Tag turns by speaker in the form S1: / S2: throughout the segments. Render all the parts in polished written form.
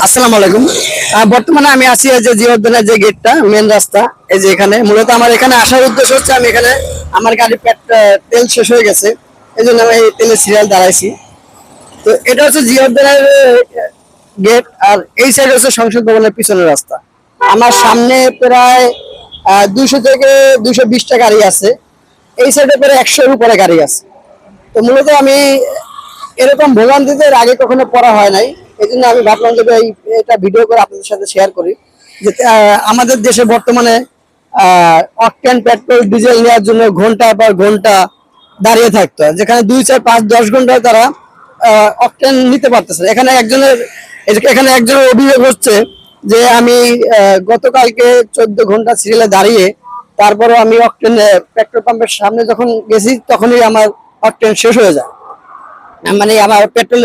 S1: আসসালামু আলাইকুম। বর্তমানে আমি আছি এই যে জিওদ্দানের যে গেটটা মেন রাস্তা, এই যে এখানে মূলত আমার এখানে আসার উদ্দেশ্য হচ্ছে আমি এখানে আমার গাড়ির তেল শেষ হয়ে গেছে, এই জন্য আমি এই তেলের সিরিয়াল দাঁড়াইছি। তো এটা হচ্ছে জিওদ্দানের গেট, আর এই সাইড হচ্ছে সংসদ ভবনের পিছনের রাস্তা। আমার সামনে প্রায় 200 থেকে 220টা গাড়ি আছে, এই সাইডে প্রায় 100-এর উপরে গাড়ি আছে। তো মূলত আমি এরকম ভোগান্তিতে এর আগে কখনো পড়া হয় নাই, এই জন্য আমি ভাবলাম যে এটা ভিডিও করে আপনাদের সাথে শেয়ার করি যে আমাদের দেশে বর্তমানে অকটেন পেট্রোল ডিজেল নেওয়ার জন্য ঘন্টার পর ঘন্টা দাঁড়িয়ে থাকতো, যেখানে 2, 4, 5, 10 ঘন্টা তারা অকটেন নিতে পারতেছে। এখানে একজনের অভিযোগ হচ্ছে যে আমি গতকালকে 14 ঘন্টা সিরিয়ালে দাঁড়িয়ে তারপরে আমি অকটেন পেট্রোল পাম্পের সামনে যখন গেছি তখনই আমার অকটেন শেষ হয়ে যায়, মানে আমার পেট্রোল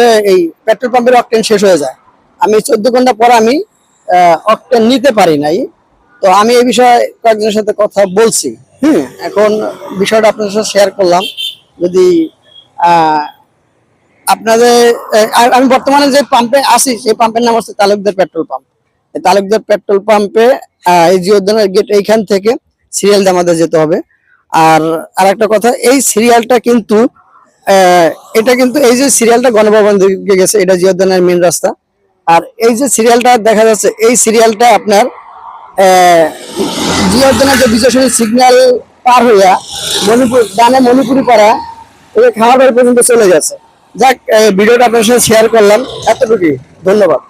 S1: পাম্পের অকটেন শেষ হয়ে যায়। আমি 14 ঘন্টা পর আমি অকটেন নিতে পারি নাই। তো আমি এই বিষয়ে কয়েকজনের সাথে কথা বলছি। এখন বিষয়টা আপনাদের সাথে শেয়ার করলাম। যদি আপনাদের আমি বর্তমানে যে পাম্পে আছি সেই পাম্পের নাম হচ্ছে তালুকদার পেট্রোল পাম্প। এই তালুকদার পেট্রোল পাম্পে এই জিওদ্দানের গেট এইখান থেকে সিরিয়াল দিয়ে আমাদের যেতে হবে। আর একটা কথা, এই সিরিয়ালটা কিন্তু এই যে সিরিয়ালটা গণভবন দিকে গেছে, এটা জিওদ্দানের মেন রাস্তা। আর এই যে সিরিয়ালটা দেখা যাচ্ছে, এই সিরিয়ালটা আপনার জিওদ্দানের যে বিজয় সিগন্যাল পার হইয়া মণিপুরি পাড়া খামারবাড়ি পর্যন্ত চলে গেছে। যাক, ভিডিওটা আপনার সাথে শেয়ার করলাম, এতটুকুই। ধন্যবাদ।